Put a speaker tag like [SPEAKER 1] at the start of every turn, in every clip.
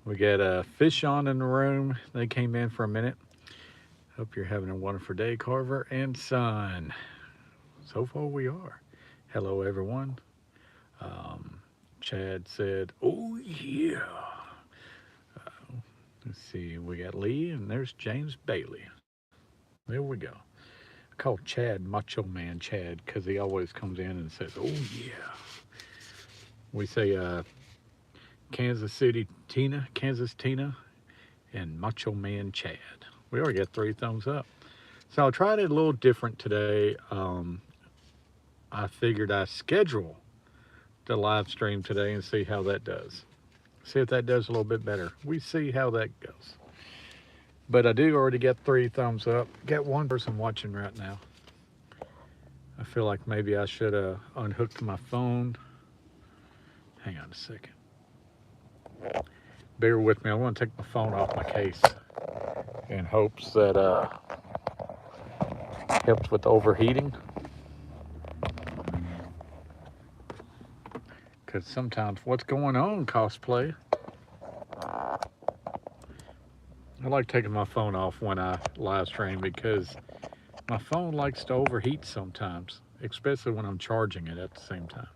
[SPEAKER 1] We got Fish on in the room. They came in for a minute. Hope you're having a wonderful day, Carver and Son. So far, we are. Hello, everyone. Um, Chad said, "Oh yeah." Let's see. We got Lee, and there's James Bailey. There we go. I call Chad Macho Man Chad because he always comes in and says, "Oh yeah." We say Kansas City Tina, Kansas Tina, and Macho Man Chad. We already got 3 thumbs up. So I tried it a little different today. I figured I schedule the live stream today and see how that does. See if that does a little bit better. We see how that goes. But I do already get 3 thumbs up. Got one person watching right now. I feel like maybe I should have unhooked my phone. Hang on a second. Bear with me. I want to take my phone off my case in hopes that helps with overheating. Because sometimes what's going on, cosplay? I like taking my phone off when I live stream because my phone likes to overheat sometimes, especially when I'm charging it at the same time.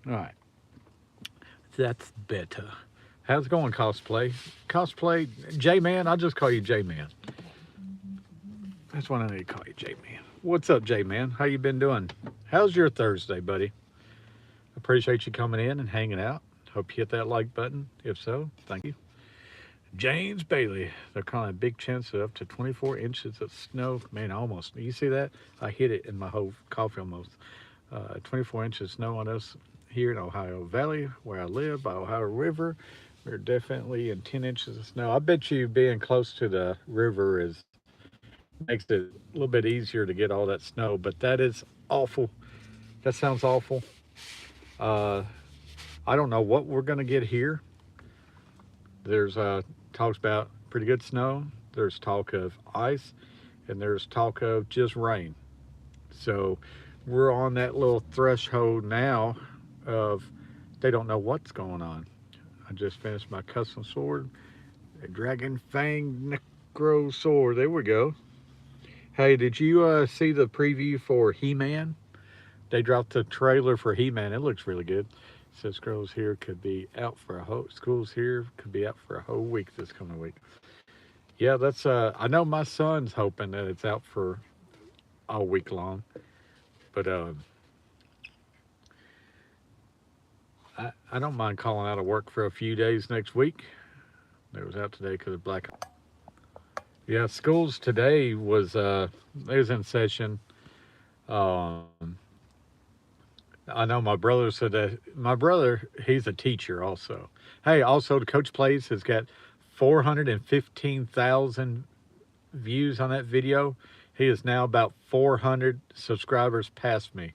[SPEAKER 1] All right, that's better. How's it going, cosplay? Cosplay, J Man. I'll just call you J Man. That's what I need to call you, J Man. What's up, J Man? How you been doing? How's your Thursday, buddy? Appreciate you coming in and hanging out. Hope you hit that like button. If so, thank you. James Bailey. They're calling a big chance of up to 24 inches of snow. Man, almost. You see that? I hit it in my whole coffee almost. 24 inches of snow on us here in Ohio Valley, where I live, by Ohio River. We're definitely in 10 inches of snow. I bet you being close to the river is makes it a little bit easier to get all that snow, but that is awful. That sounds awful. Uh, I don't know what we're going to get here. There's talks about pretty good snow. There's talk of ice, and there's talk of just rain. So we're on that little threshold now of they don't know what's going on. I just finished my custom sword, a Dragon Fang Necro sword. There we go. Hey, did you see the preview for He-Man? They dropped the trailer for He-Man. It looks really good. It says schools here could be out for a whole schools here could be out for a whole week this coming week. Yeah, that's I know my son's hoping that it's out for all week long, but I don't mind calling out of work for a few days next week. It was out today because of black. Yeah, schools today was in session. Um, I know my brother said that my brother he's a teacher also. Hey, also the Coach Plays has got 415,000 views on that video. He is now about 400 subscribers past me.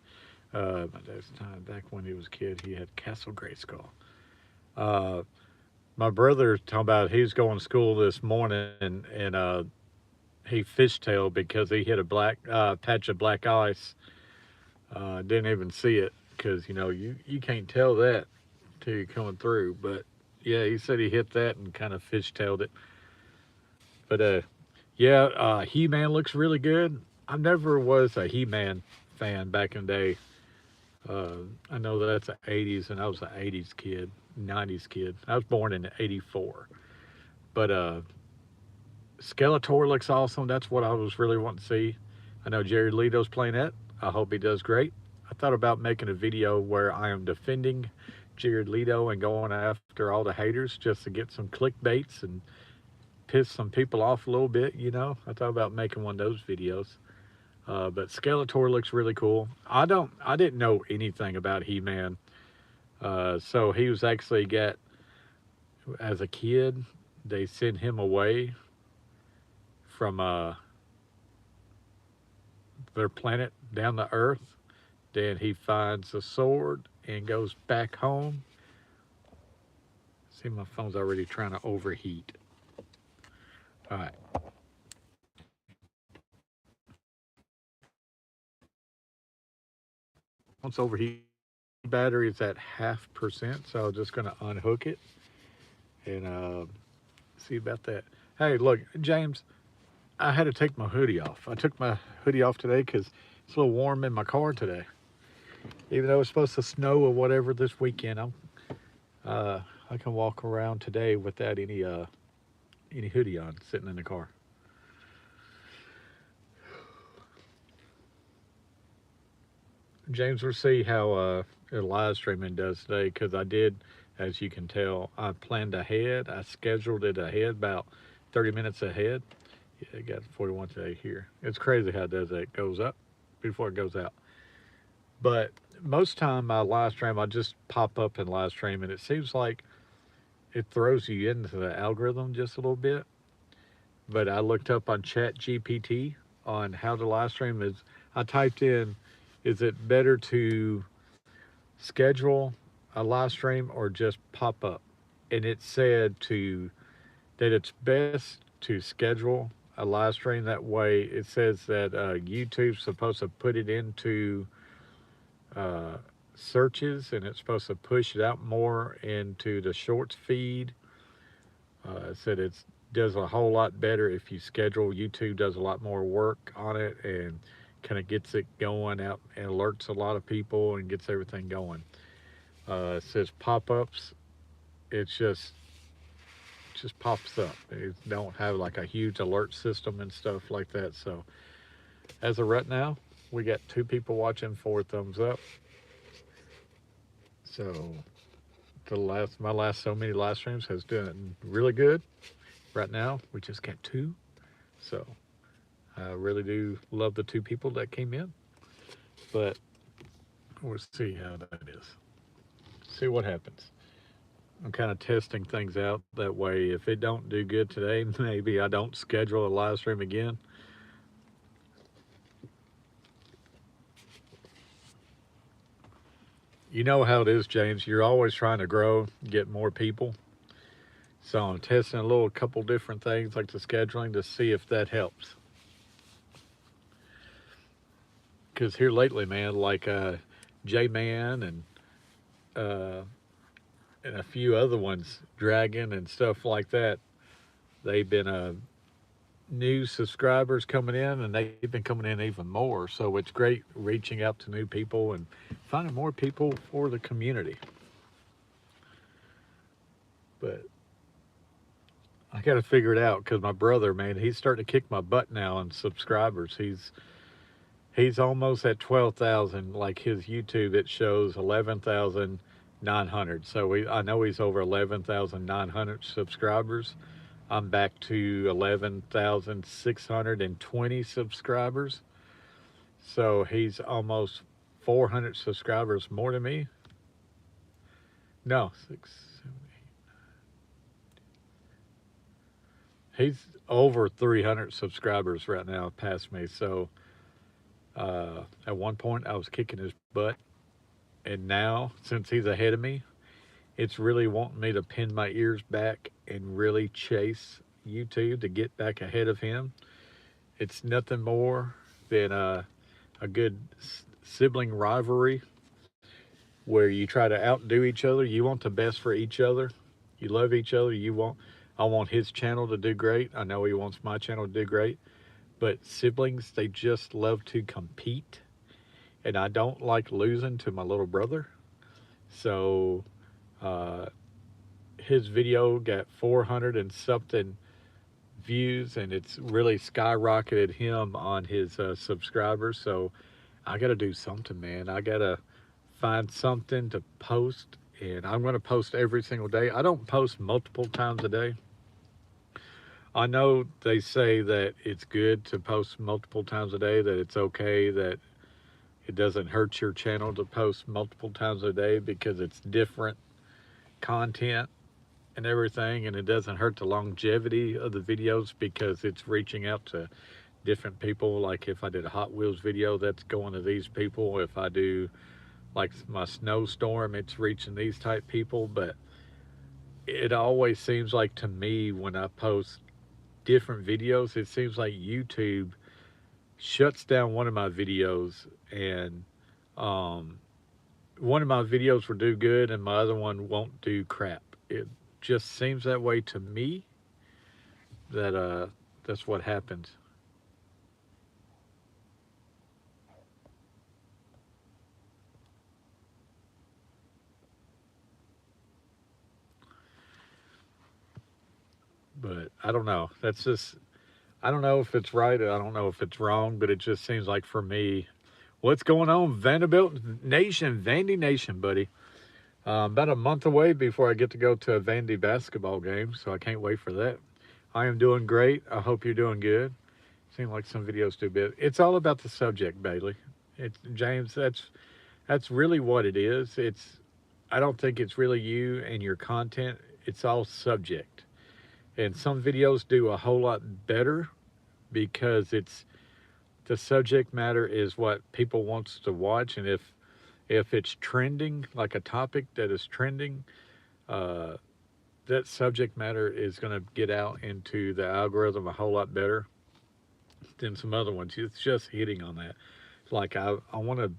[SPEAKER 1] My dad's time back when he was a kid, he had Castle Grayskull. Uh, my brother talking about he's going to school this morning and he fishtailed because he hit a black patch of black ice. Didn't even see it because you can't tell that till you're coming through. But yeah, he said he hit that and kind of fishtailed it. But yeah, He Man looks really good. I never was a He Man fan back in the day. I know that's the 80s, and I was an 80s kid, 90s kid. I was born in '84. But Skeletor looks awesome. That's what I was really wanting to see. I know Jared Leto's playing it. I hope he does great. I thought about making a video where I am defending Jared Leto and going after all the haters just to get some clickbaits and piss some people off a little bit. I thought about making one of those videos. But Skeletor looks really cool. I didn't know anything about He-Man. So he was actually as a kid, they sent him away from their planet down to Earth. Then he finds a sword and goes back home. See, my phone's already trying to overheat. All right. Once overheat, battery is at 0.5%, so I'm just going to unhook it and see about that. Hey, look, James, I had to take my hoodie off. I took my hoodie off today because it's a little warm in my car today. Even though it's supposed to snow or whatever this weekend, uh, I can walk around today without any hoodie on, sitting in the car. James, we'll see how the live streaming does today because I did, as you can tell, I planned ahead. I scheduled it ahead about 30 minutes ahead. Yeah, I got 41 today here. It's crazy how it does that. It goes up before it goes out. But most time I live stream, I just pop up in live stream, and it seems like it throws you into the algorithm just a little bit. But I looked up on Chat GPT on how to live stream. Is I typed in, is it better to schedule a live stream or just pop up? And it said that it's best to schedule a live stream. That way, it says that YouTube's supposed to put it into uh, searches, and it's supposed to push it out more into the shorts feed. It said it does a whole lot better if you schedule. YouTube does a lot more work on it and kind of gets it going out and alerts a lot of people and gets everything going. It says pop-ups. It's just pops up. It don't have like a huge alert system and stuff like that. So as of right now, we got 2 people watching, 4 thumbs up. So my last so many live streams has done really good. Right now, we just got 2. So I really do love the 2 people that came in. But we'll see how that is. See what happens. I'm kind of testing things out that way. If it don't do good today, maybe I don't schedule a live stream again. You know how it is, James. You're always trying to grow, get more people. So I'm testing a little couple different things like the scheduling to see if that helps. Because here lately, man, like J Man uh, and a few other ones, Dragon and stuff like that, they've been new subscribers coming in, and they've been coming in even more. So it's great reaching out to new people and finding more people for the community. But I got to figure it out because my brother, man, he's starting to kick my butt now on subscribers. He's almost at 12,000. Like his YouTube, it shows 11,900. So I know he's over 11,900 subscribers. I'm back to 11,620 subscribers. So he's almost 400 subscribers more than me. No, 6, 7, 8. He's over 300 subscribers right now past me. So at one point, I was kicking his butt. And now, since he's ahead of me, it's really wanting me to pin my ears back and really chase YouTube to get back ahead of him. It's nothing more than a good sibling rivalry where you try to outdo each other. You want the best for each other. You love each other. I want his channel to do great. I know he wants my channel to do great. But siblings, they just love to compete. And I don't like losing to my little brother. So uh, his video got 400 and something views, and it's really skyrocketed him on his subscribers. So I got to do something, man. I got to find something to post, and I'm going to post every single day. I don't post multiple times a day. I know they say that it's good to post multiple times a day, that it's okay, that it doesn't hurt your channel to post multiple times a day because it's different content and everything, and it doesn't hurt the longevity of the videos because it's reaching out to different people. Like if I did a Hot Wheels video, that's going to these people. If I do like my snowstorm, it's reaching these type people. But it always seems like to me when I post different videos, it seems like YouTube shuts down one of my videos, and one of my videos will do good and my other one won't do crap. just seems that way to me. That's what happens. But I don't know. That's just, I don't know if it's right. I don't know if it's wrong, but it just seems like for me, what's going on, Vanderbilt Nation, Vandy Nation, buddy? About a month away before I get to go to a Vandy basketball game, so I can't wait for that. I am doing great. I hope you're doing good. Seem like some videos do bit. It's all about the subject, Bailey. It's James. That's really what it is. It's, I don't think it's really you and your content. It's all subject. And some videos do a whole lot better because it's the subject matter is what people wants to watch, and if it's trending, like a topic that is trending, uh, that subject matter is going to get out into the algorithm a whole lot better than some other ones. It's just hitting on that. Like I want to,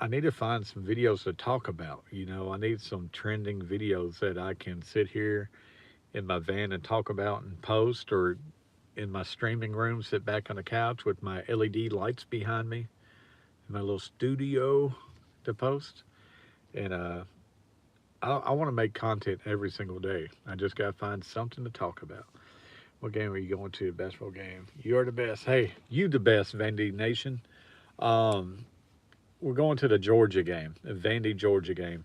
[SPEAKER 1] I need to find some videos to talk about. You know, I need some trending videos that I can sit here in my van and talk about and post, or in my streaming room, sit back on the couch with my LED lights behind me, in my little studio to post. And I want to make content every single day. I just got to find something to talk about. What game are you going to? Basketball game. You're the best. Hey, you the best, Vandy Nation. Um, we're going to the Georgia game, the Vandy Georgia game.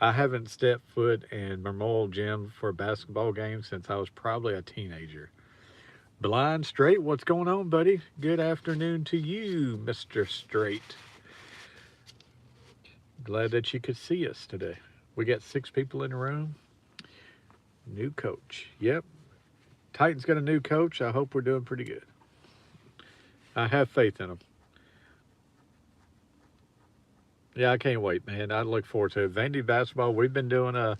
[SPEAKER 1] I haven't stepped foot in Memorial Gym for a basketball game since I was probably a teenager. Blind Straight, what's going on, buddy? Good afternoon to you, Mr. Straight. Glad that you could see us today. We got 6 people in the room. New coach. Yep. Titans got a new coach. I hope we're doing pretty good. I have faith in them. Yeah, I can't wait, man. I look forward to it. Vandy basketball, we've been doing a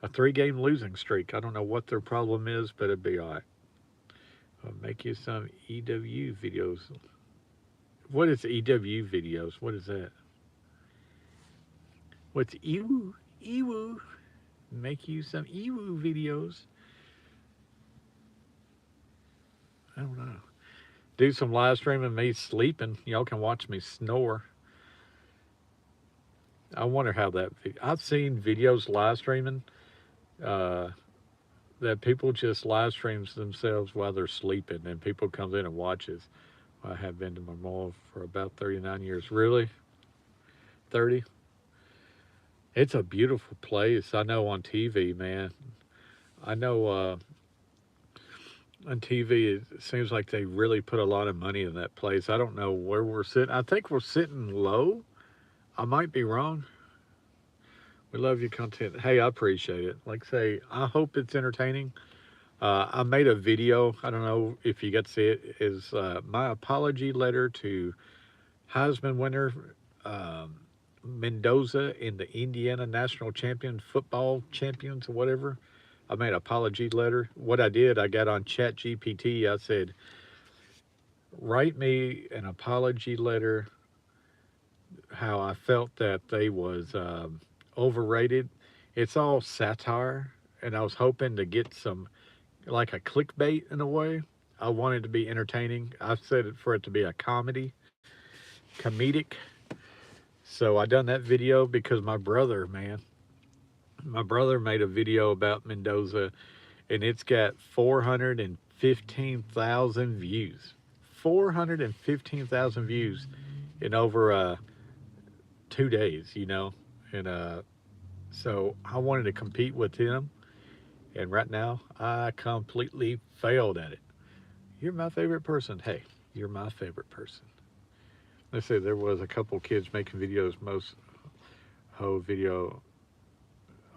[SPEAKER 1] 3-game losing streak. I don't know what their problem is, but it'll be all right. I'll make you some EW videos. What is EW videos? What is that? What's EW? EW. Make you some EW videos. I don't know. Do some live streaming me sleeping. Y'all can watch me snore. I wonder how that. I've seen videos live streaming uh, that people just live streams themselves while they're sleeping, and people comes in and watches. I have been to Memorial for about 39 years. Really? 30? It's a beautiful place. I know on TV, man. I know on TV it seems like they really put a lot of money in that place. I don't know where we're sitting. I think we're sitting low. I might be wrong. We love your content. Hey, I appreciate it. Like I say, I hope it's entertaining. I made a video. I don't know if you got to see it. Is my apology letter to Heisman winner Mendoza in the Indiana National Champion football champions or whatever. I made an apology letter. What I did, I got on Chat GPT. I said, write me an apology letter. How I felt that they was overrated. It's all satire, and I was hoping to get some like a clickbait in a way. I wanted to be entertaining. I said it for it to be a comedic. So I done that video because my brother made a video about Mendoza, and it's got 415,000 views. 415,000 views in over 2 days, you know, and so I wanted to compete with him, and right now I completely failed at it. You're my favorite person. Hey, you're my favorite person. Let's say there was a couple kids making videos. Most whole video,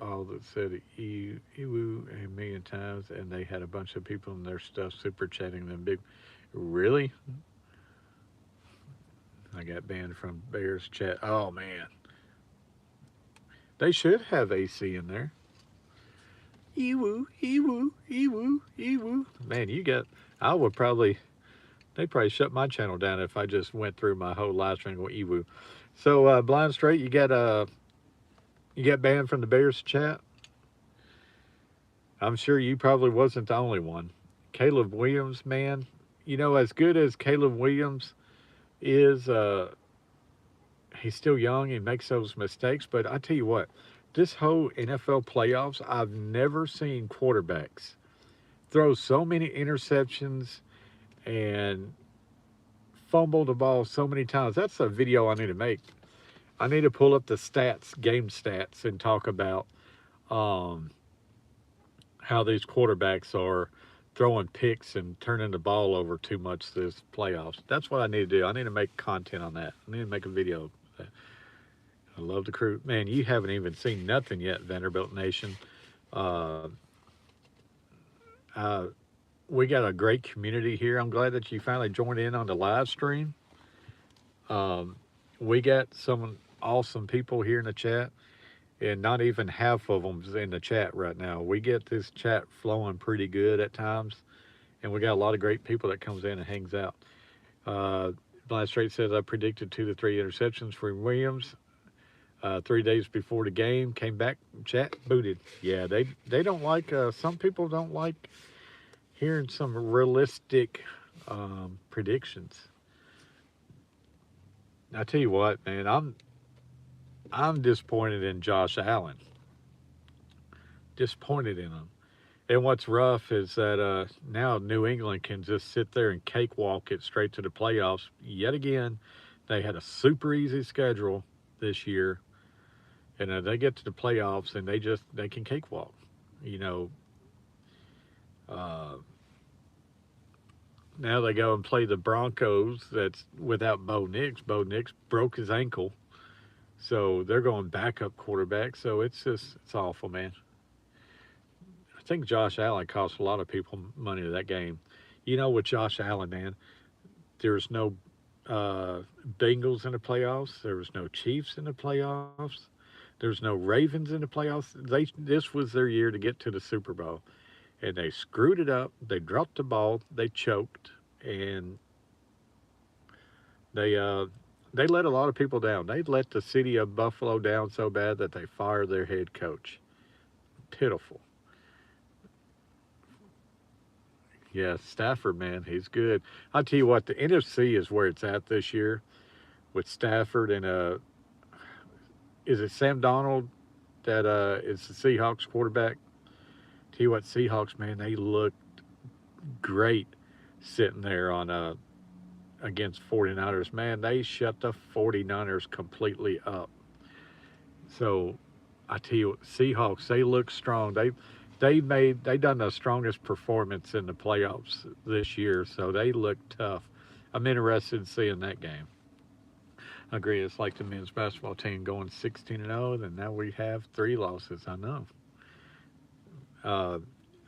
[SPEAKER 1] all that said "ew" a million times, and they had a bunch of people in their stuff super chatting them big. Really? I got banned from Bears chat. Oh man, they should have AC in there. Ew, ew, ew, ew. Man, you got. I would probably. They probably shut my channel down if I just went through my whole live stream with ew. So Blind Straight, you got banned from the Bears chat. I'm sure you probably wasn't the only one. Caleb Williams, man, you know, as good as Caleb Williams is, he's still young. He makes those mistakes, but I tell you what, this whole NFL playoffs, I've never seen quarterbacks throw so many interceptions and fumble the ball so many times. That's a video I need to make. I need to pull up the stats, game stats, and talk about um, how these quarterbacks are throwing picks and turning the ball over too much this playoffs. That's what I need to do. I need to make content on that. I need to make a video of that. I love the crew. Man, you haven't even seen nothing yet, Vanderbilt Nation. Uh, uh, we got a great community here. I'm glad that you finally joined in on the live stream. Um, we got some awesome people here in the chat, and not even half of them's in the chat right now. We get this chat flowing pretty good at times, and we got a lot of great people that comes in and hangs out. Uh, Blind Straight says I predicted 2 to 3 interceptions for Williams. 3 days before the game, came back, chat booted. Yeah, they don't like. Some people don't like hearing some realistic predictions. I tell you what, man, I'm disappointed in Josh Allen. Disappointed in him. And what's rough is that now New England can just sit there and cakewalk it straight to the playoffs. Yet again, they had a super easy schedule this year, and they get to the playoffs and they can cakewalk. You know, uh, now they go and play the Broncos. That's without Bo Nix. Bo Nix broke his ankle, so they're going backup quarterback. So it's awful, man. I think Josh Allen cost a lot of people money to that game. You know, with Josh Allen, man, there's no uh, Bengals in the playoffs. There was no Chiefs in the playoffs. There's no Ravens in the playoffs. This was their year to get to the Super Bowl, and they screwed it up. They dropped the ball. They choked, and they uh, they let a lot of people down. They let the city of Buffalo down so bad that they fired their head coach. Pitiful. Yeah, Stafford, man, he's good. I'll tell you what, the NFC is where it's at this year with Stafford and is it Sam Donald that is the Seahawks quarterback? Tell you what, Seahawks, man, they look great sitting there on against 49ers. Man, they shut the 49ers completely up. So I tell you, Seahawks, they look strong. They done the strongest performance in the playoffs this year, so they look tough. I'm interested in seeing that game. I agree. It's like the men's basketball team going 16-0, and now we have 3 losses. I know. Uh,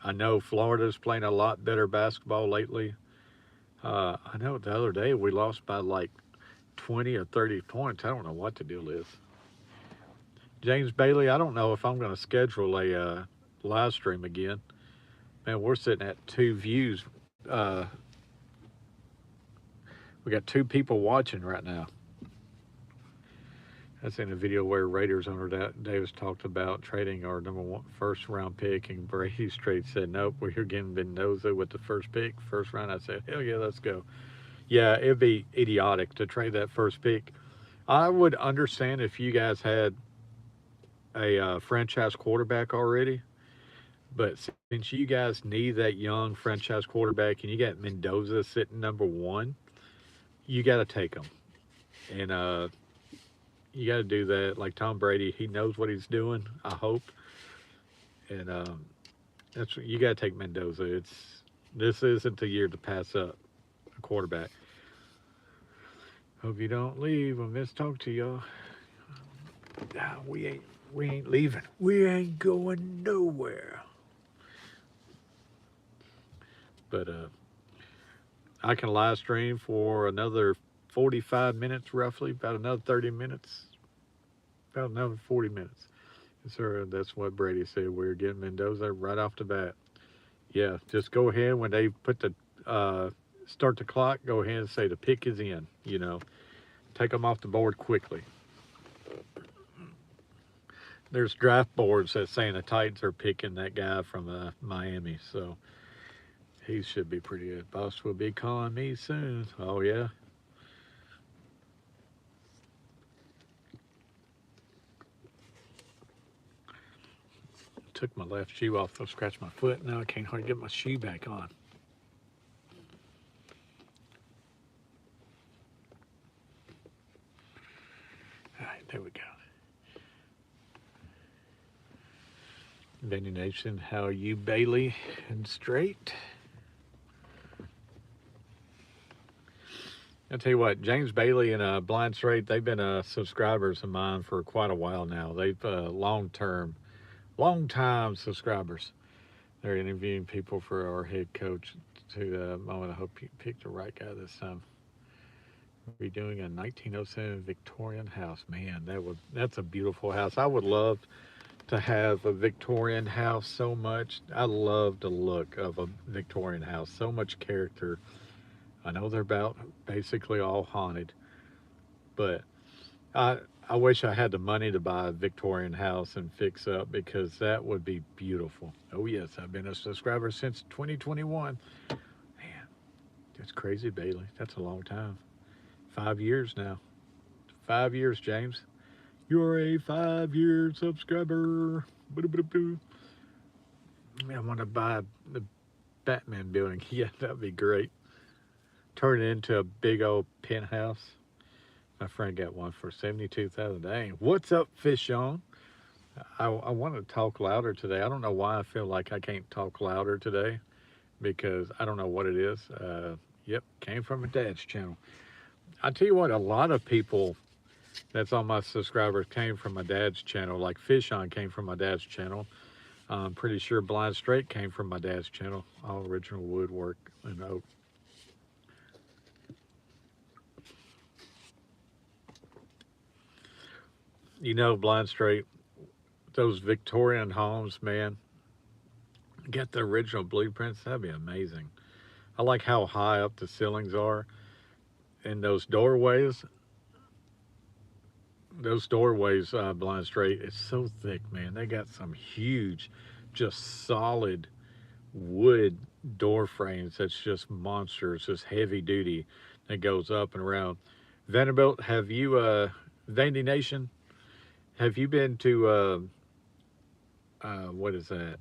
[SPEAKER 1] I know Florida's playing a lot better basketball lately. I know the other day we lost by like 20 or 30 points. I don't know what the deal is. James Bailey, I don't know if I'm going to schedule a live stream again. Man, we're sitting at 2 views. We got 2 people watching right now. That's in a video where Raiders owner Davis talked about trading our #1 first round pick, and Brady straight said, "Nope, we're getting Mendoza with the first pick, first round." I said, "Hell yeah, let's go." Yeah, it'd be idiotic to trade that first pick. I would understand if you guys had a franchise quarterback already, but since you guys need that young franchise quarterback and you got Mendoza sitting #1, you got to take him. And you got to do that. Like Tom Brady, he knows what he's doing, I hope. And that's you got to take Mendoza. This isn't the year to pass up a quarterback. Hope you don't leave. I miss talk to y'all. Nah, we ain't leaving. We ain't going nowhere. But I can live stream for another 45 minutes, roughly, about another 30 minutes, about another 40 minutes. Sir, that's what Brady said. We're getting Mendoza right off the bat. Yeah, just go ahead when they put the start the clock. Go ahead and say the pick is in. Take them off the board quickly. there's draft boards that saying the Titans are picking that guy from Miami, so he should be pretty good. Boss will be calling me soon. Oh yeah. Took my left shoe off, so scratched my foot. Now I can't hardly get my shoe back on. All right, there we go. Benny Nation, how are you, Bailey and Straight? I'll tell you what, James Bailey and Blind Straight, they've been subscribers of mine for quite a while now. They've long time subscribers. They're interviewing people for our head coach. I hope you picked the right guy this time. We're doing a 1907 Victorian house. Man, that's a beautiful house. I would love to have a Victorian house so much. I love the look of a Victorian house. So much character. I know they're about basically all haunted, but I I wish I had the money to buy a Victorian house and fix up because that would be beautiful. Oh yes, I've been a subscriber since 2021. Man, that's crazy, Bailey. That's a long time. 5 years now. 5 years, James. You're a 5 year subscriber. Boo-doo-boo-doo. I want to buy the Batman building. Yeah, that'd be great. Turn it into a big old penthouse. My friend got one for 72,000. Dang. What's up, Fish on? I want to talk louder today. I don't know why I feel like I can't talk louder today because I don't know what it is. Yep, came from a dad's channel. I tell you what, a lot of people that's on my subscribers came from my dad's channel. Like Fish on came from my dad's channel. I'm pretty sure Blind Straight came from my dad's channel. All original woodwork and oak. You know, Blind Straight, those Victorian homes, man, get the original blueprints. That'd be amazing. I like how high up the ceilings are and those doorways. Those doorways, Blind Straight, it's so thick, man. They got some huge, just solid wood door frames that's just monsters, just heavy duty that goes up and around. Vanderbilt, have you, Vandy Nation, have you been to, what is that?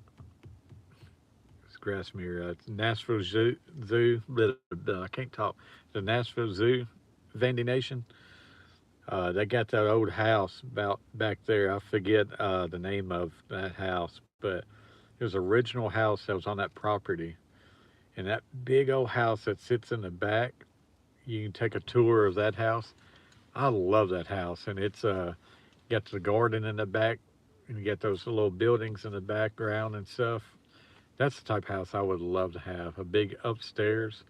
[SPEAKER 1] It's Grassmere, Nashville Zoo, blah, blah, blah, I can't talk. The Nashville Zoo, Vandy Nation. They got that old house about back there. I forget the name of that house, but it was an original house that was on that property. And that big old house that sits in the back, you can take a tour of that house. I love that house, and it's got the garden in the back, and you get those little buildings in the background and stuff. That's the type of house I would love to have. A big upstairs,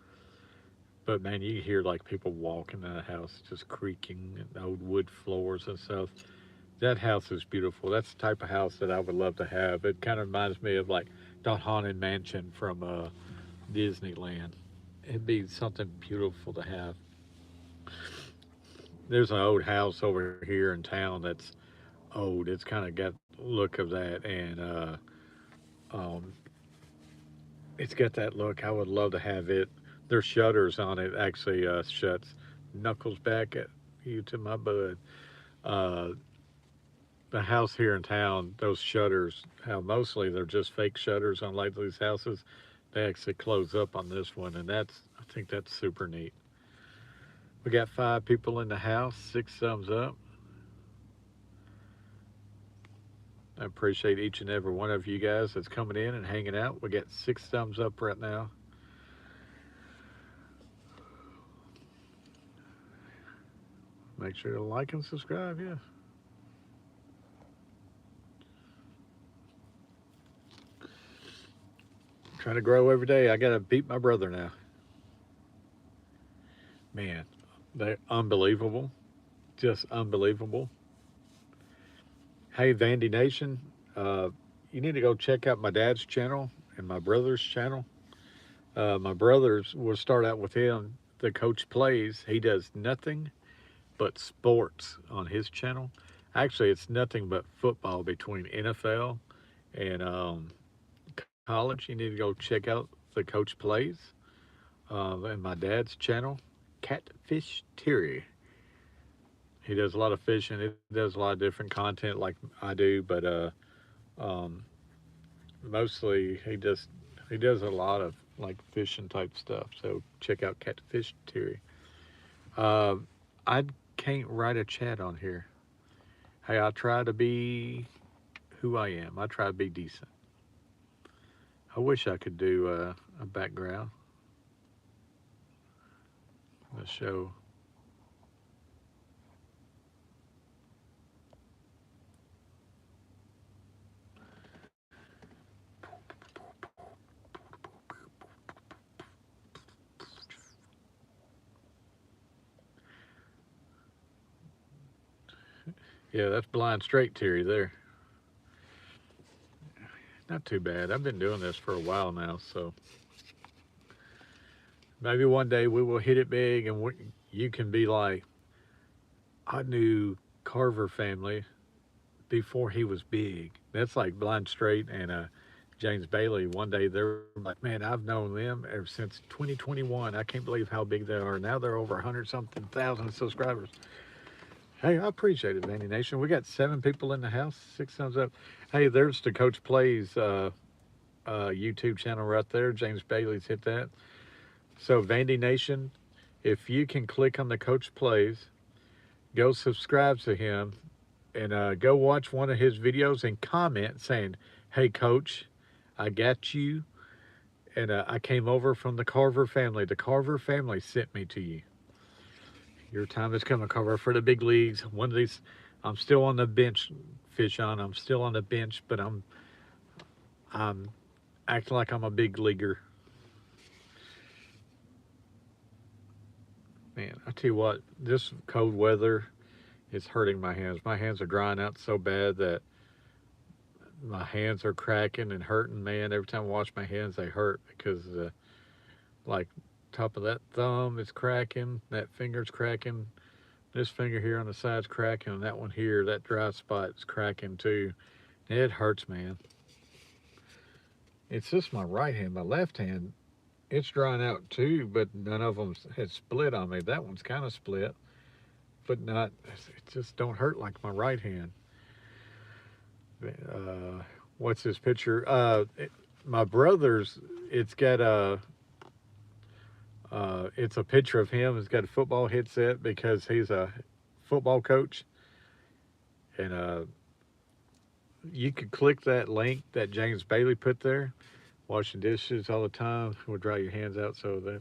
[SPEAKER 1] but man, you hear like people walking in the house, just creaking, and old wood floors and stuff. That house is beautiful. That's the type of house that I would love to have. It kind of reminds me of like the Haunted Mansion from Disneyland. It'd be something beautiful to have. There's an old house over here in town that's old. It's kind of got the look of that, and um, it's got that look. I would love to have it. There's shutters on it. Actually, shuts. Knuckles back at you to my bud. Uh, the house here in town, those shutters, how mostly they're just fake shutters on like these houses. They actually close up on this one, and I think that's super neat. We got 5 people in the house, 6 thumbs up. I appreciate each and every one of you guys that's coming in and hanging out. We got 6 thumbs up right now. Make sure to like and subscribe, yeah. Trying to grow every day. I gotta beat my brother now. Man, they're unbelievable. Just unbelievable. Hey, Vandy Nation, you need to go check out my dad's channel and my brother's channel. My brother's, we'll start out with him. The Coach Plays. He does nothing but sports on his channel. Actually, it's nothing but football between NFL and college. You need to go check out the coach plays and my dad's channel, Catfish Terry. He does a lot of fishing. He does a lot of different content like I do, but um, mostly he does a lot of like fishing type stuff. So check out Catfish Terry. Uh, I can't write a chat on here. Hey, I try to be who I am. I try to be decent. I wish I could do a background, a show. Yeah, that's blind straight Terry there. Not too bad. I've been doing this for a while now, so maybe one day we will hit it big and you can be like, I knew Carver family before he was big. That's like Blind Straight and James Bailey. One day they're like, man, I've known them ever since 2021. I can't believe how big they are. Now they're over 100 something thousand subscribers. Hey, I appreciate it, Vandy Nation. We got 7 people in the house, 6 thumbs up. Hey, there's the Coach Plays YouTube channel right there. James Bailey's hit that. So, Vandy Nation, if you can click on the Coach Plays, go subscribe to him, and go watch one of his videos and comment saying, "Hey, Coach, I got you, and I came over from the Carver family. The Carver family sent me to you. Your time has come, Carver, for the big leagues. One of these, I'm still on the bench, fish on. I'm still on the bench, but I'm acting like I'm a big leaguer. Man, I tell you what, this cold weather is hurting my hands. My hands are drying out so bad that my hands are cracking and hurting. Man, every time I wash my hands, they hurt because like top of that thumb is cracking, that finger's cracking, this finger here on the side's cracking, and that one here, that dry spot is cracking too. It hurts, man. It's just my right hand. My left hand, it's drying out too, but none of them has split on me. That one's kind of split, but not. It just don't hurt like my right hand. What's this picture? My brother's. It's got a. It's a picture of him. He's got a football headset because he's a football coach, and you could click that link that James Bailey put there. Washing dishes all the time will dry your hands out. So that,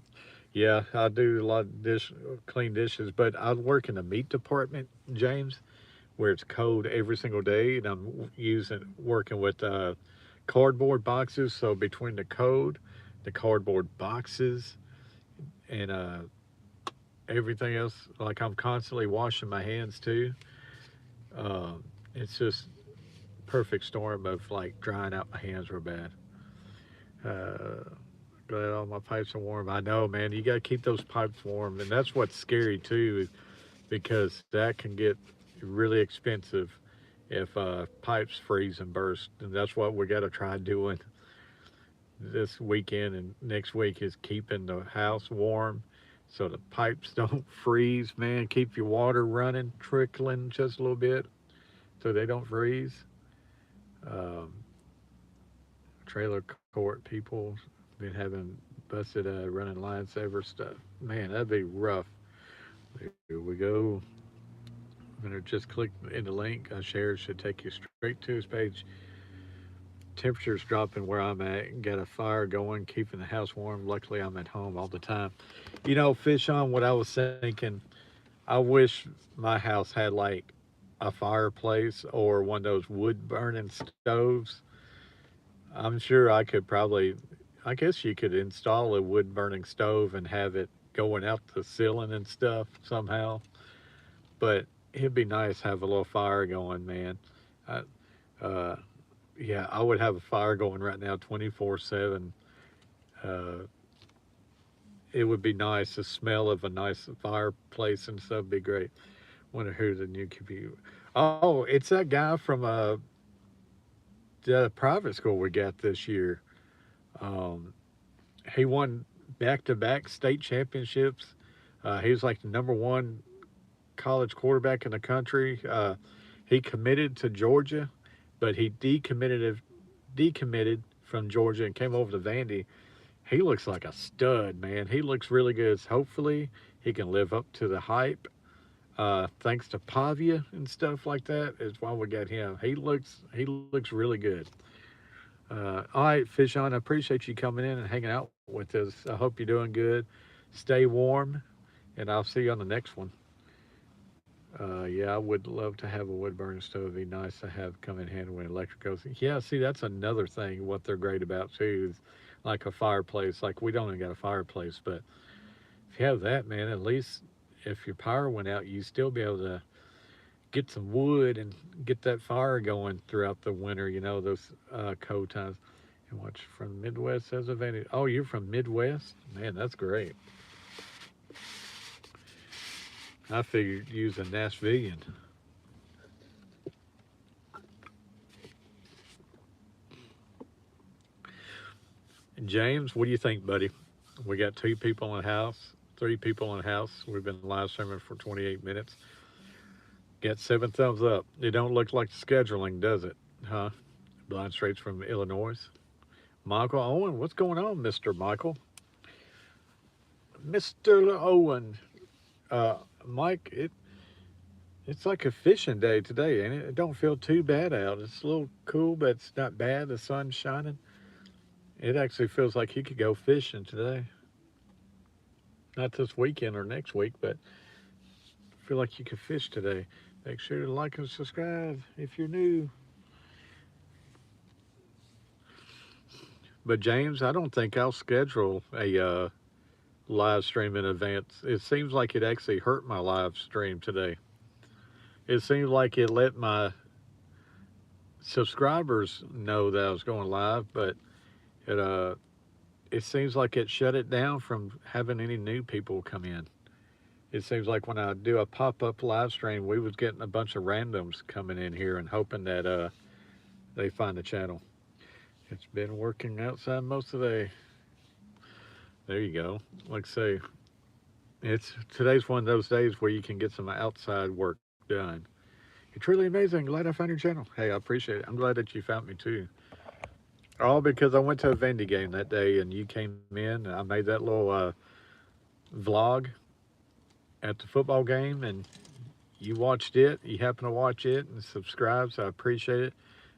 [SPEAKER 1] yeah, I do a lot of clean dishes, but I work in the meat department, James, where it's cold every single day, and I'm working with cardboard boxes. So between the cardboard boxes, and everything else, like I'm constantly washing my hands too. It's just perfect storm of like drying out my hands real bad. Uh, Glad all my pipes are warm. I know, man. You got to keep those pipes warm, and that's what's scary too, because that can get really expensive if pipes freeze and burst. And that's what we got to try doing this weekend and next week is keeping the house warm so the pipes don't freeze, man. Keep your water running, trickling just a little bit so they don't freeze. Um, Trailer court people been having busted running line saver stuff. Man, that'd be rough. There we go. I'm gonna just click in the link I shared. Should take you straight to his page. Temperature's dropping where I'm at. Got a fire going, keeping the house warm. Luckily, I'm at home all the time. You know, fish on what I was thinking. I wish my house had like a fireplace or one of those wood burning stoves. I'm sure I could probably, I guess you could install a wood burning stove and have it going out the ceiling and stuff somehow. But it'd be nice to have a little fire going, man. I, uh, yeah, I would have a fire going right now 24/7. Uh, it would be nice. The smell of a nice fireplace and stuff would be great. Wonder who the new computer. Oh, it's that guy from the private school we got this year. Um, he won back-to-back state championships. He was like the number one college quarterback in the country. He committed to Georgia, but he decommitted from Georgia and came over to Vandy. He looks like a stud, man. He looks really good. Hopefully, he can live up to the hype. Thanks to Pavia and stuff like that is why we got him. He looks really good. All right, Fish on. I appreciate you coming in and hanging out with us. I hope you're doing good. Stay warm, and I'll see you on the next one. Yeah, I would love to have a wood burning stove. It'd be nice to have come in handy when electric goes. Yeah, see, that's another thing. What they're great about too is like a fireplace. Like we don't even got a fireplace, but if you have that, man, at least if your power went out, you still be able to get some wood and get that fire going throughout the winter. You know those cold times. And watch from Midwest as a advantage. Oh, you're from Midwest, man. That's great. I figured you was a Nashvilleian. James, what do you think, buddy? We got two people in the house, three people in the house. We've been live streaming for 28 minutes. Got 7 thumbs up. It don't look like scheduling, does it? Huh? Blind Straits from Illinois. Michael Owen, what's going on, Mr. Michael? Mr. Owen. Mike, it's like a fishing day today, ain't it? It don't feel too bad out. It's a little cool, but it's not bad. The sun's shining. It actually feels like you could go fishing today. Not this weekend or next week, but I feel like you could fish today. Make sure to like and subscribe if you're new. But James, I don't think I'll schedule a live stream in advance. It seems like it actually hurt my live stream today. It seems like it let my subscribers know that I was going live, but it it seems like it shut it down from having any new people come in. It seems like when I do a pop-up live stream, we was getting a bunch of randoms coming in here and hoping that they find the channel. It's been working outside most of the day. There you go. Like I say, it's today's one of those days where you can get some outside work done. You're truly amazing. Glad I found your channel. Hey, I appreciate it. I'm glad that you found me too. All because I went to a Vandy game that day and you came in. And I made that little vlog at the football game and you watched it. You happened to watch it and subscribe, so I appreciate it.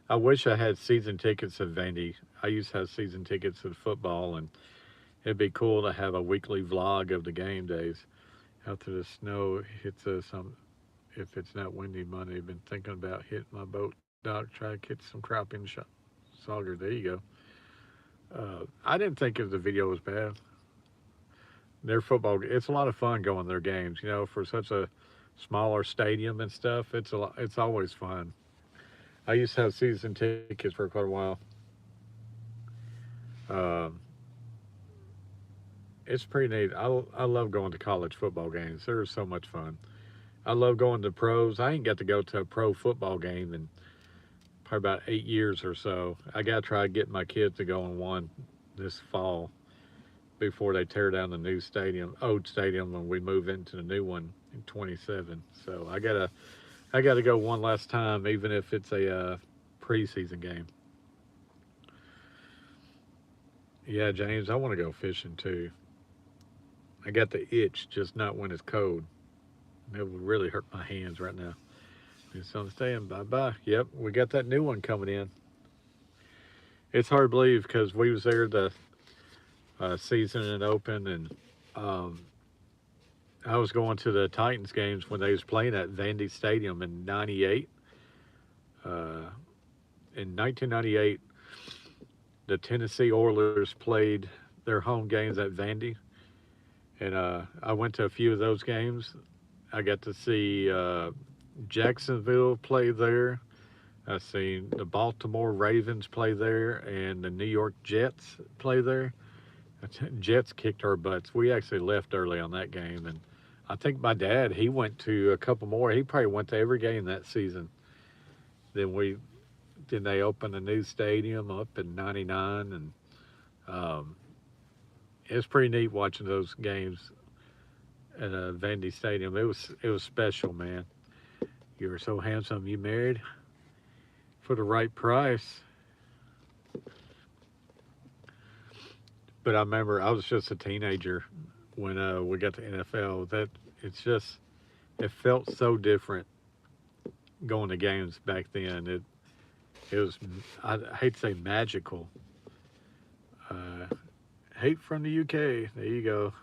[SPEAKER 1] I wish I had season tickets at Vandy. I used to have season tickets at football, and it'd be cool to have a weekly vlog of the game days. After the snow hits us, if it's not windy Monday, I've been thinking about hitting my boat dock, try to catch some crappie and sauger. There you go. I didn't think if the video was bad. Their football, it's a lot of fun going to their games. You know, for such a smaller stadium and stuff, it's always fun. I used to have season tickets for quite a while. Um, it's pretty neat. I love going to college football games. They're so much fun. I love going to pros. I ain't got to go to a pro football game in probably about 8 years or so. I got to try to get my kids to go on one this fall before they tear down the new stadium, old stadium, when we move into the new one in 27. So I gotta go one last time, even if it's a preseason game. Yeah, James, I want to go fishing too. I got the itch, just not when it's cold. It would really hurt my hands right now. It's on stand. Bye bye. Yep, we got that new one coming in. It's hard to believe because we was there the season and open, and um, I was going to the Titans games when they was playing at Vandy Stadium in '98. In 1998, the Tennessee Oilers played their home games at Vandy, and I went to a few of those games. I got to see Jacksonville play there. I seen the Baltimore Ravens play there, and the New York Jets play there. The Jets kicked our butts. We actually left early on that game, and I think my dad, he went to a couple more. He probably went to every game that season. Then we then they opened a new stadium up in '99, and um, it's pretty neat watching those games at Vandy Stadium. It was special, man. You were so handsome. You married for the right price. But I remember I was just a teenager when we got to NFL. That it's just it felt so different going to games back then. It was I hate to say magical. Uh, Hate from the UK. There you go.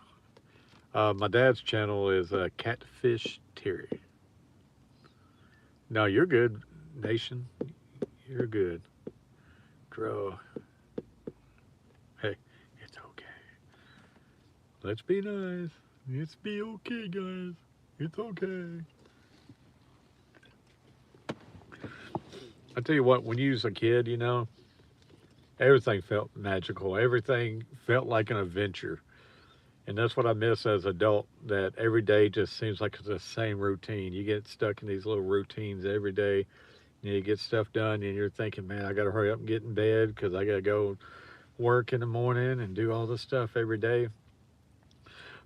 [SPEAKER 1] My dad's channel is Catfish Terry. No, you're good, Nation. You're good. Dro. Hey, it's okay. Let's be nice. It's be okay, guys. It's okay. I tell you what, when you was a kid, everything felt magical. Everything felt like an adventure. And that's what I miss as an adult, that every day just seems like it's the same routine. You get stuck in these little routines every day. You get stuff done, and you're thinking, man, I got to hurry up and get in bed because I got to go work in the morning and do all this stuff every day.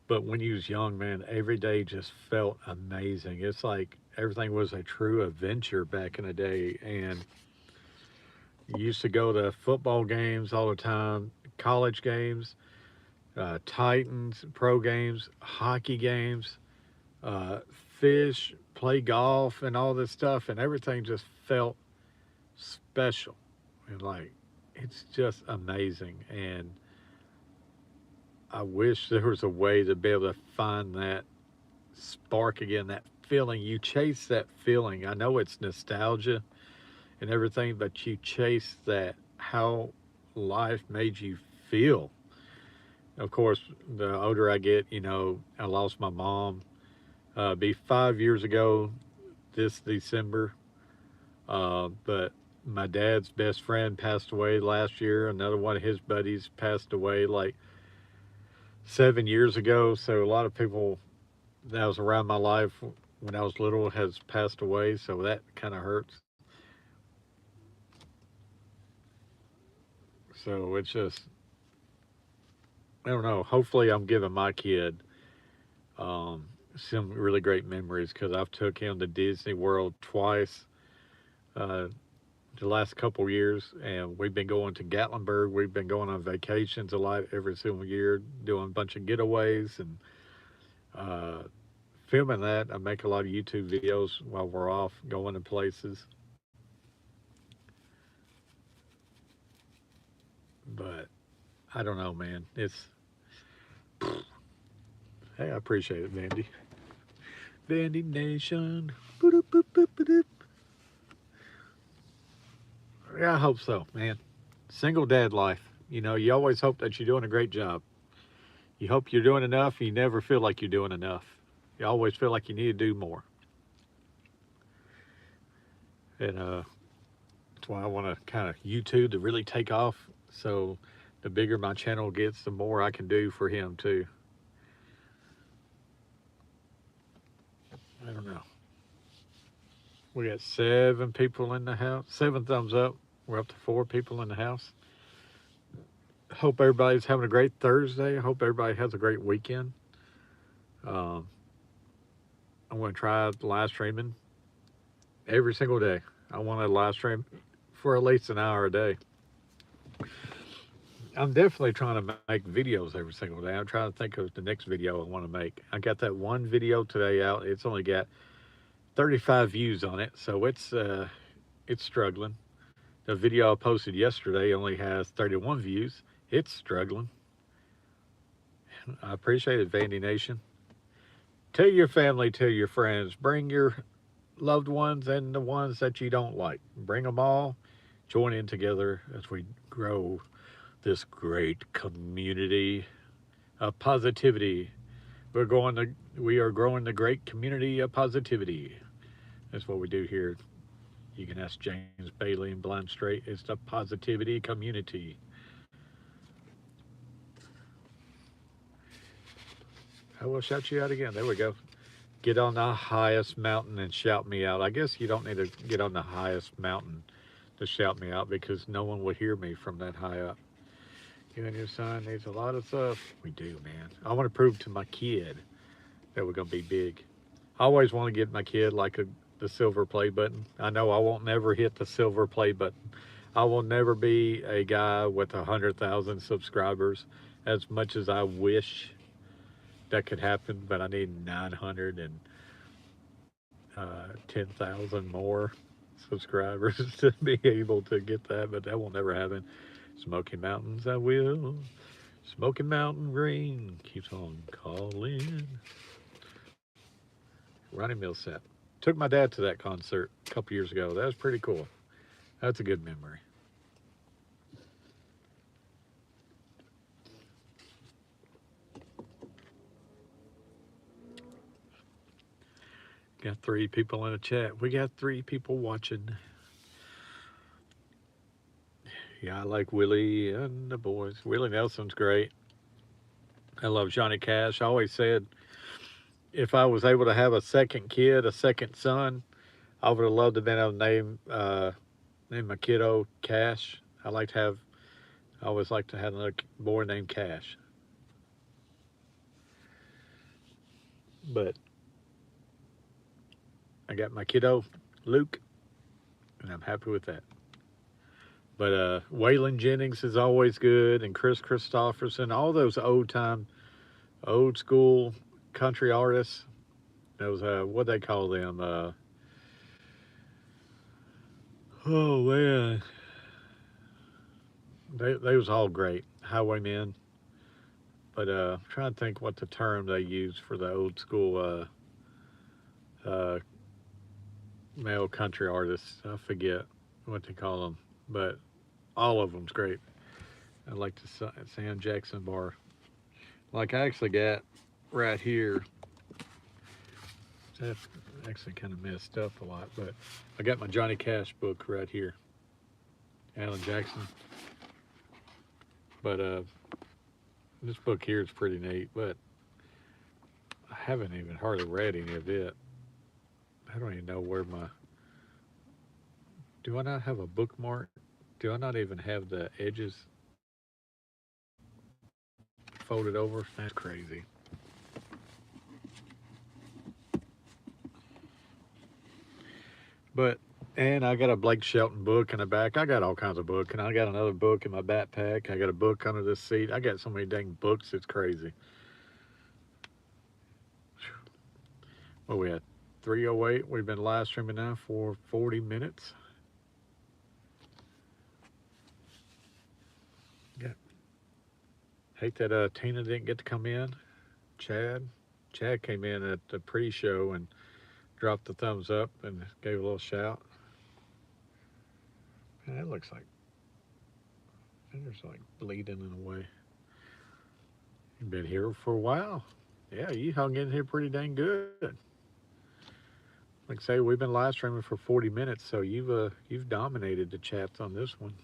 [SPEAKER 1] But when you was young, man, every day just felt amazing. It's like everything was a true adventure back in the day. And you used to go to football games all the time, college games, Titans, pro games, hockey games, uh, fish, play golf, and all this stuff. And everything just felt special. And like, it's just amazing. And I wish there was a way to be able to find that spark again, that feeling. You chase that feeling. I know it's nostalgia and everything, but you chase that, how life made you feel. Of course, the older I get, I lost my mom. Be 5 years ago this December. But my dad's best friend passed away last year. Another one of his buddies passed away like 7 years ago. So a lot of people that was around my life when I was little has passed away. So that kind of hurts. So it's just, I don't know. Hopefully, I'm giving my kid some really great memories because I've took him to Disney World twice uh, the last couple years, and we've been going to Gatlinburg. We've been going on vacations a lot every single year, doing a bunch of getaways and uh, filming that. I make a lot of YouTube videos while we're off going to places. But I don't know, man. It's Hey, I appreciate it, Vandy. Vandy Nation. Boop, boop, boop, boop. Yeah, I hope so, man. Single dad life. You always hope that you're doing a great job. You hope you're doing enough. You never feel like you're doing enough. You always feel like you need to do more. And that's why I want to kind of YouTube to really take off. So the bigger my channel gets, the more I can do for him too. I don't know. We got 7 people in the house. 7 thumbs up. We're up to 4 people in the house. Hope everybody's having a great Thursday. I hope everybody has a great weekend. Um, I'm going to try live streaming every single day. I want to live stream for at least an hour a day. I'm definitely trying to make videos every single day. I'm trying to think of the next video I want to make. I got that one video today out. It's only got 35 views on it, so it's struggling. The video I posted yesterday only has 31 views. It's struggling. I appreciate it, Vandy Nation. Tell your family, tell your friends, bring your loved ones and the ones that you don't like. Bring them all, join in together as we grow this great community of positivity. We are growing the great community of positivity. That's what we do here. You can ask James Bailey and Blind Straight. It's the positivity community. I will shout you out again. There we go. Get on the highest mountain and shout me out. I guess you don't need to get on the highest mountain to shout me out because no one would hear me from that high up. You and your son needs a lot of stuff. We do, man. I want to prove to my kid that we're going to be big. I always want to get my kid like the silver play button. I know I won't never hit the silver play button. I will never be a guy with 100,000 subscribers, as much as I wish that could happen, but I need 910,000 more subscribers to be able to get that, but that will never happen. Smoky Mountains, I will. Smoky Mountain rain keeps on calling. Ronnie Millsap. Took my dad to that concert a couple years ago. That was pretty cool. That's a good memory. Got 3 people in the chat. We got 3 people watching. Yeah, I like Willie and the boys. Willie Nelson's great. I love Johnny Cash. I always said if I was able to have a second kid, a second son, I would have loved to have been able to name my kiddo Cash. I always like to have another boy named Cash. But I got my kiddo Luke, and I'm happy with that. But Waylon Jennings is always good, and Chris Christopherson, all those old school country artists. Those what they call them? Oh man, they was all great. Highwaymen. But I'm trying to think what the term they use for the old school male country artists. I forget what they call them, but all of them's great. I like the Sam Jackson bar. Like I actually got right here. That's actually kind of messed up a lot, but I got my Johnny Cash book right here. Alan Jackson. But this book here is pretty neat, but I haven't even hardly read any of it. I don't even know where do I not have a bookmark? Do I not even have the edges folded over? That's crazy. And I got a Blake Shelton book in the back. I got all kinds of books, and I got another book in my backpack. I got a book under this seat. I got so many dang books, it's crazy. Well, we had 3:08. We've been live streaming now for 40 minutes. Yeah. Hate that Tina didn't get to come in. Chad came in at the pre-show and dropped the thumbs up and gave a little shout. Man, that looks like fingers like bleeding in a way. You've been here for a while. Yeah, you hung in here pretty dang good. Like I say, we've been live streaming for 40 minutes, so you've dominated the chats on this one.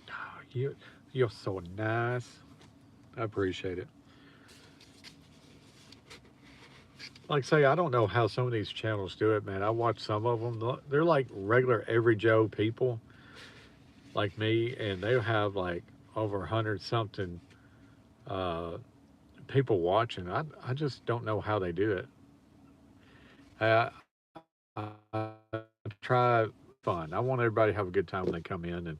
[SPEAKER 1] Oh, you're so nice. I appreciate it. Like I say, I don't know how some of these channels do it, man. I watch some of them. They're like regular every Joe people like me, and they have like over 100 something people watching. I just don't know how they do it. I try fun. I want everybody to have a good time when they come in and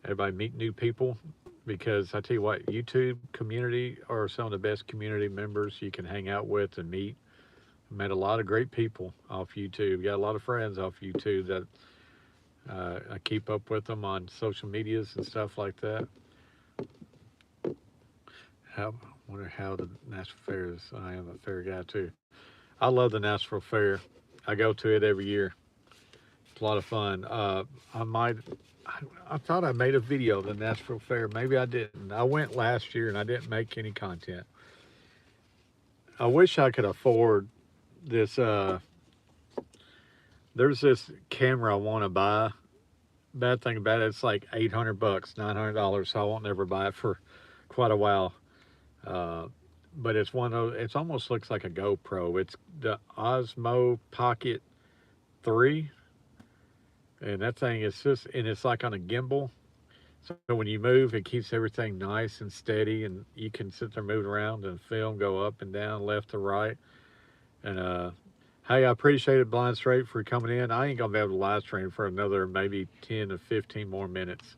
[SPEAKER 1] everybody meet new people, because I tell you what, YouTube community are some of the best community members you can hang out with and meet. I met a lot of great people off YouTube. Got a lot of friends off YouTube that I keep up with them on social medias and stuff like that. I wonder how the Nashville Fair is. I am a fair guy too. I love the Nashville Fair. I go to it every year. It's a lot of fun. I thought I made a video of the Nashville Fair. Maybe I didn't. I went last year and I didn't make any content. I wish I could afford this. There's this camera I want to buy. bad thing about it, it's like 800 bucks, $900, so I won't never buy it for quite a while. Uh, but it's one of it almost looks like a GoPro. It's the Osmo Pocket 3, and that thing is just and it's like on a gimbal. So when you move, it keeps everything nice and steady, and you can sit there moving around and film go up and down, left to right. And hey, I appreciate it, Blind Straight, for coming in. I ain't gonna be able to live stream for another maybe 10 to 15 more minutes.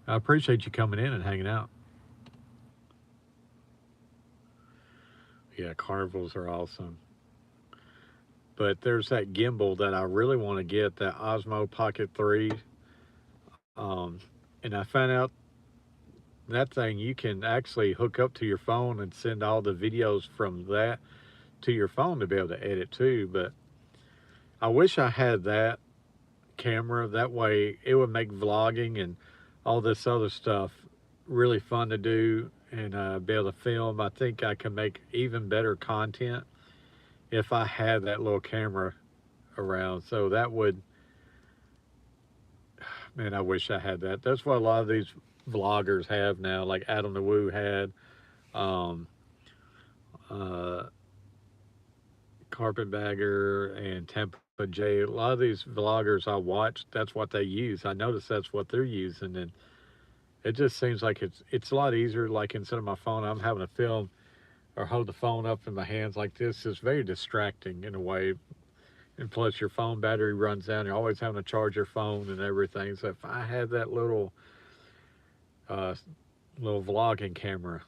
[SPEAKER 1] I appreciate you coming in and hanging out. Yeah, carnivals are awesome. But there's that gimbal that I really want to get, that Osmo Pocket 3. Um, and I found out that thing you can actually hook up to your phone and send all the videos from that to your phone to be able to edit too. But I wish I had that camera. That way it would make vlogging and all this other stuff really fun to do and be able to film. I think I can make even better content if I had that little camera around. So that would, man, I wish I had that. That's what a lot of these vloggers have now, like Adam the Woo had, um, uh, Carpetbagger and Tampa J. A lot of these vloggers I watch, that's what they use. I notice that's what they're using, and it just seems like it's a lot easier. Like instead of my phone, I'm having to film or hold the phone up in my hands like this. It's very distracting in a way. And plus, your phone battery runs down. You're always having to charge your phone and everything. So if I had that uh, little vlogging camera,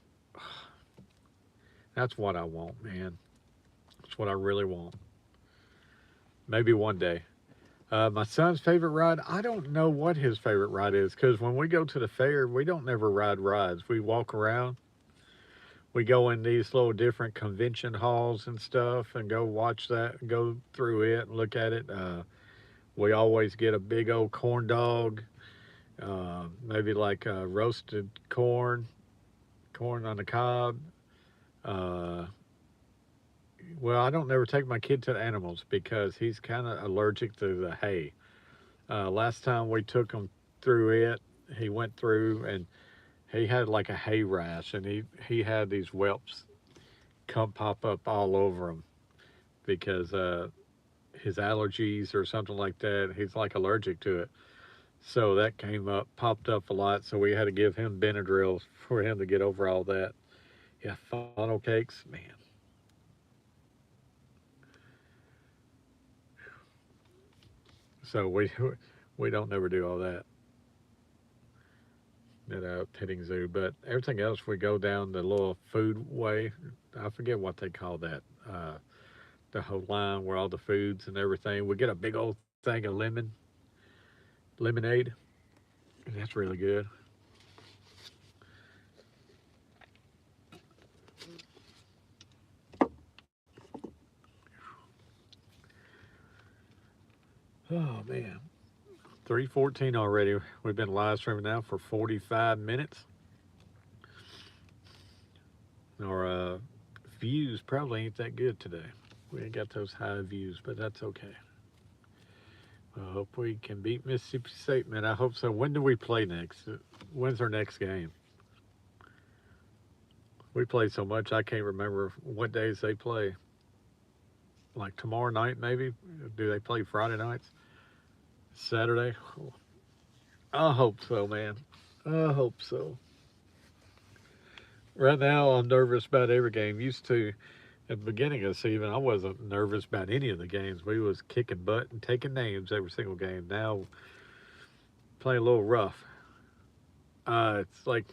[SPEAKER 1] that's what I want, man. That's what I really want. Maybe one day. My son's favorite ride, I don't know what his favorite ride is because when we go to the fair, we don't never ride rides. We walk around. We go in these little different convention halls and stuff and go watch that, go through it and look at it. We always get a big old corn dog, maybe like roasted corn, corn on the cob. Uh, well, I don't never take my kid to the animals because he's kind of allergic to the hay. Last time we took him through it, he went through and he had like a hay rash, and he had these whelps come pop up all over him because his allergies or something like that. He's like allergic to it. So that came up, popped up a lot. So we had to give him Benadryl for him to get over all that. Yeah, funnel cakes, man. So we don't never do all that at a petting zoo, but everything else we go down the little food way. I forget what they call that. The whole line where all the foods and everything. We get a big old thing of lemonade. That's really good. Oh man, 3:14 already. We've been live streaming now for 45 minutes. Our views probably ain't that good today. We ain't got those high views, but that's okay. I hope we can beat Mississippi State, man. I hope so. When do we play next? When's our next game? We play so much I can't remember what days they play. Like tomorrow night, maybe? Do they play Friday nights? Saturday? I hope so, man. I hope so. Right now, I'm nervous about every game. Used to, at the beginning of the season, I wasn't nervous about any of the games. We was kicking butt and taking names every single game. Now, playing a little rough. It's like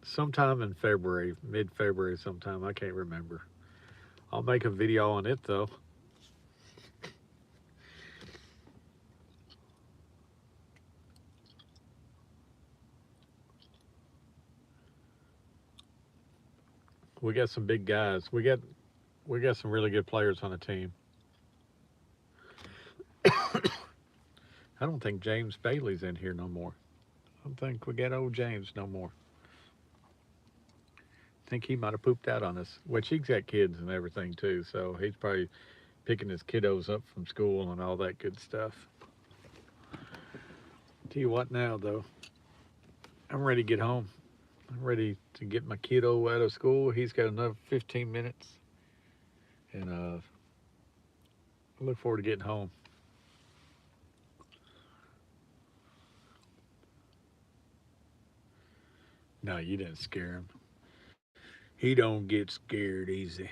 [SPEAKER 1] sometime in February, mid-February sometime. I can't remember. I'll make a video on it, though. We got some big guys. We got some really good players on the team. I don't think James Bailey's in here no more. I don't think we got old James no more. I think he might have pooped out on us, which he's got kids and everything too, so he's probably picking his kiddos up from school and all that good stuff. Tell you what now, though, I'm ready to get home. I'm ready to get my kiddo out of school. He's got another 15 minutes, and I look forward to getting home. No, you didn't scare him. He don't get scared easy.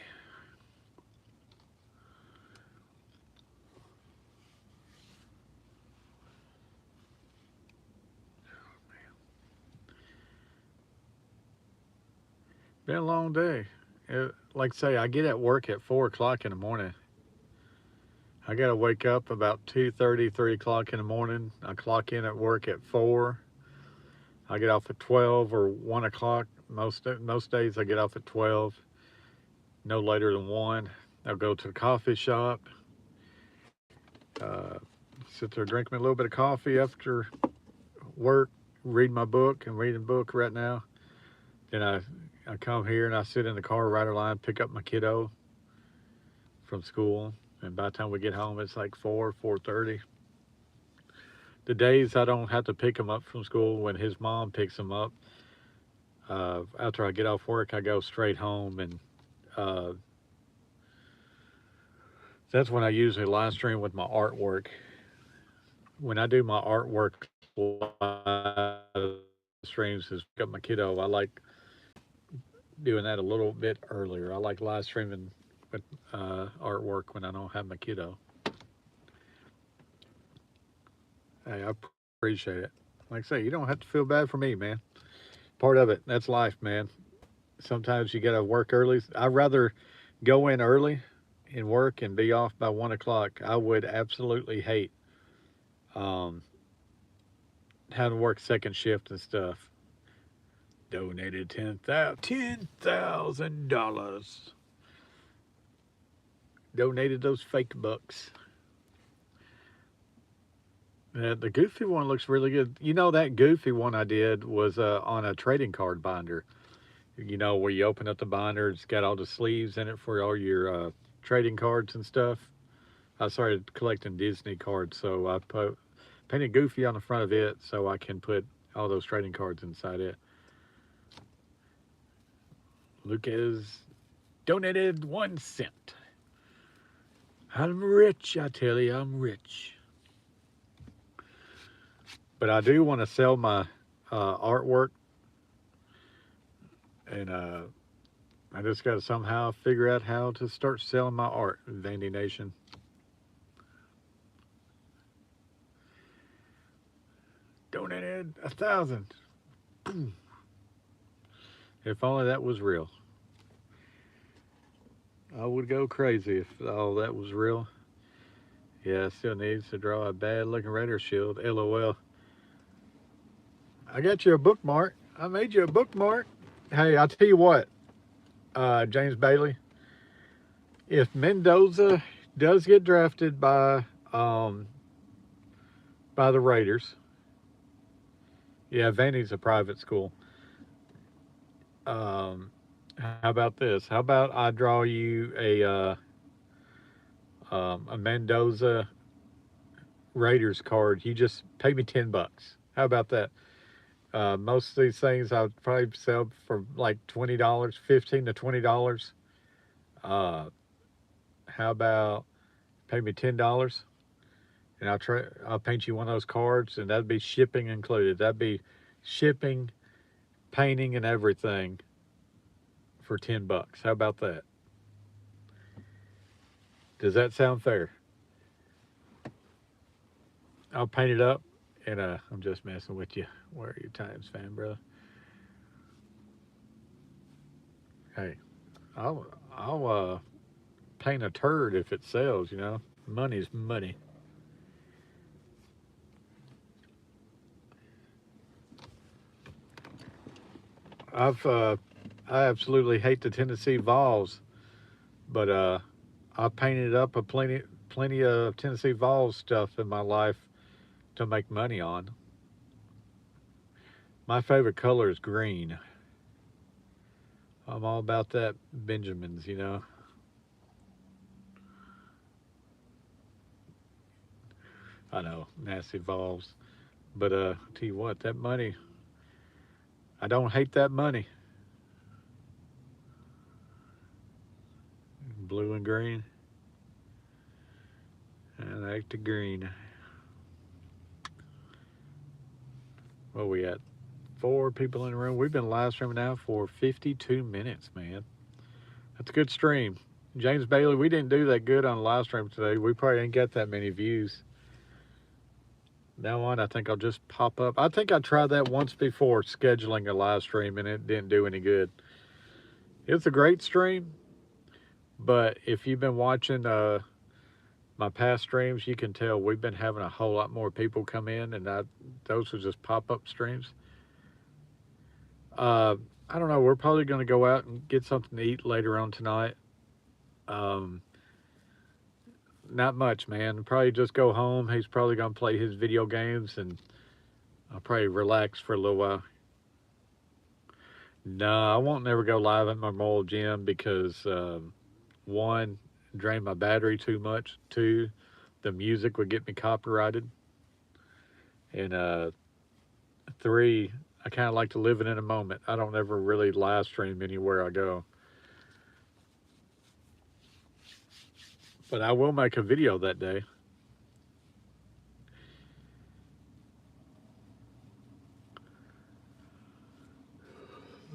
[SPEAKER 1] Been a long day. Like I say, I get at work at 4 o'clock in the morning. I gotta wake up about 2:30, 3 o'clock in the morning. I clock in at work at 4. I get off at 12 or 1 o'clock. Most days I get off at 12, no later than 1. I'll go to the coffee shop, uh, sit there, drink me a little bit of coffee after work, read my book. I'm reading a book right now. Then I come here and I sit in the car, ride a line, pick up my kiddo from school. And by the time we get home, it's like 4:30. The days I don't have to pick him up from school, when his mom picks him up, after I get off work, I go straight home, and uh, that's when I usually live stream with my artwork. When I do my artwork live streams, is pick up my kiddo. I like doing that a little bit earlier. I like live streaming with artwork when I don't have my kiddo. Hey, I appreciate it. Like I say, you don't have to feel bad for me, man. Part of it. That's life, man. Sometimes you got to work early. I'd rather go in early and work and be off by 1 o'clock. I would absolutely hate um, having to work second shift and stuff. Donated $10,000. Donated those fake bucks. The goofy one looks really good. You know, that goofy one I did was on a trading card binder. You know, where you open up the binder, it's got all the sleeves in it for all your trading cards and stuff. I started collecting Disney cards, so I painted Goofy on the front of it so I can put all those trading cards inside it. Lucas donated 1 cent. I'm rich, I tell you, I'm rich. But I do want to sell my artwork, and I just got to somehow figure out how to start selling my art, Vandy Nation. Donated 1,000. If only that was real. I would go crazy if all that was real. Yeah, still needs to draw a bad looking Raider shield. LOL. I got you a bookmark. I made you a bookmark. Hey, I'll tell you what, James Bailey. If Mendoza does get drafted um, by the Raiders, yeah, Vandy's a private school. How about this? How about I draw you a Mendoza Raiders card? You just pay me $10. How about that? Most of these things I would probably sell for like $20, $15 to $20. Uh, how about pay me $10 and I'll paint you one of those cards, and that'd be shipping included. That'd be shipping, painting, and everything for $10. How about that? Does that sound fair? I'll paint it up, and I'm just messing with you. Where are your Times fan, brother? Hey, I'll paint a turd if it sells. You know, money's money. I've I absolutely hate the Tennessee Vols, but I painted up a plenty of Tennessee Vols stuff in my life to make money on. My favorite color is green. I'm all about that Benjamins, you know. I know, nasty Vols. But tell you what, that money, I don't hate that money. Blue and green. I like the green. What we at? 4 people in the room. We've been live streaming now for 52 minutes, man. That's a good stream. James Bailey, we didn't do that good on the live stream today. We probably didn't get that many views. Now on, I think I'll just pop up. I think I tried that once before, scheduling a live stream, and it didn't do any good. It's a great stream, but if you've been watching my past streams, you can tell we've been having a whole lot more people come in, and those are just pop-up streams. I don't know. We're probably going to go out and get something to eat later on tonight. Not much, man. Probably just go home. He's probably going to play his video games, and I'll probably relax for a little while. No, I won't never go live at my mobile gym because one, drain my battery too much. Two, the music would get me copyrighted. And three, I kind of like to live it in a moment. I don't ever really live stream anywhere I go. But I will make a video that day.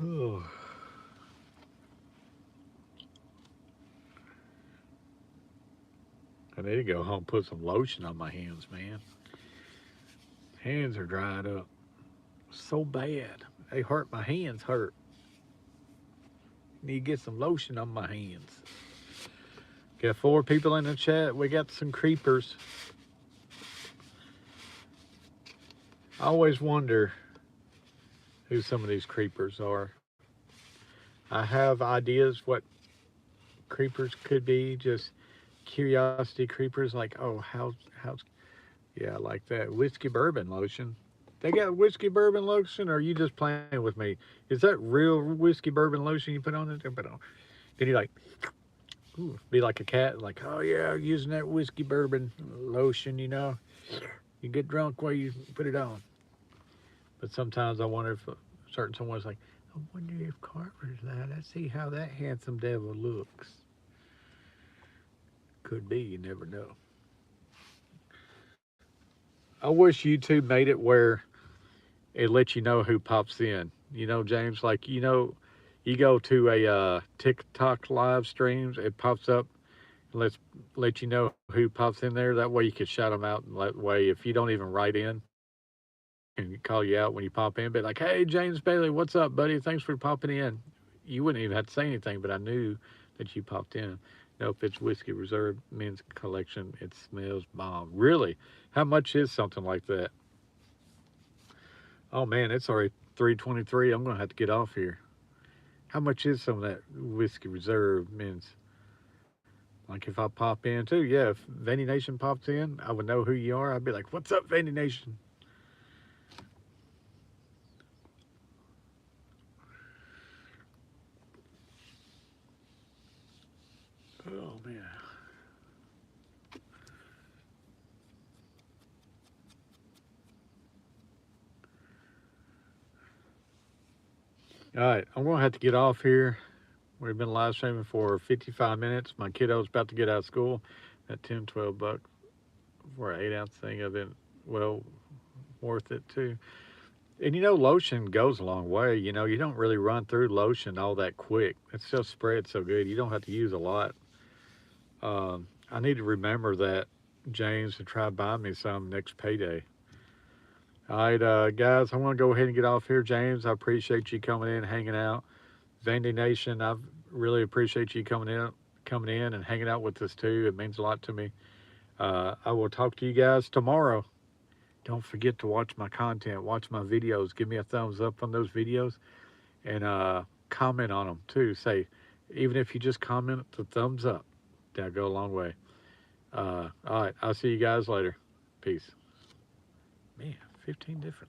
[SPEAKER 1] Oh. I need to go home and put some lotion on my hands, man. Hands are dried up. So bad. They hurt. My hands hurt. Need to get some lotion on my hands. Got 4 people in the chat. We got some creepers. I always wonder who some of these creepers are. I have ideas what creepers could be, just curiosity creepers, like, oh, how's yeah, like that whiskey bourbon lotion. They got whiskey bourbon lotion, or are you just playing with me? Is that real whiskey bourbon lotion you put on it? Then you like, ooh, be like a cat, like, oh yeah, using that whiskey bourbon lotion, you know. You get drunk while you put it on. But sometimes I wonder if certain someone's like, I wonder if Carver's that. Let's see how that handsome devil looks. Could be, you never know. I wish YouTube made it where it lets you know who pops in. You know, James, like, you know, you go to a TikTok live streams, it pops up and let you know who pops in there. That way you can shout them out. And that way, if you don't even write in, and call you out when you pop in, but like, hey, James Bailey, what's up, buddy? Thanks for popping in. You wouldn't even have to say anything, but I knew that you popped in. Nope, it's Whiskey Reserve Men's Collection. It smells bomb. Really? How much is something like that? Oh man, it's already 3:23. I'm gonna have to get off here. How much is some of that Whiskey Reserve Men's? Like if I pop in too, yeah. If Vandy Nation pops in, I would know who you are. I'd be like, "What's up, Vandy Nation?" Oh man. All right, I'm gonna have to get off here. We've been live streaming for 55 minutes. My kiddo's about to get out of school at 10, 12 bucks for an 8-ounce thing. I've been, well, worth it too. And you know, lotion goes a long way. You know, you don't really run through lotion all that quick. It still spreads so good. You don't have to use a lot. I need to remember that, James, and try buying me some next payday. All right, guys, I want to go ahead and get off here. James, I appreciate you coming in, hanging out. Vandy Nation, I really appreciate you coming in and hanging out with us too. It means a lot to me. I will talk to you guys tomorrow. Don't forget to watch my content, watch my videos. Give me a thumbs up on those videos, and comment on them too. Say, even if you just comment the thumbs up, that'll go a long way. All right, I'll see you guys later. Peace. Man, 15 different.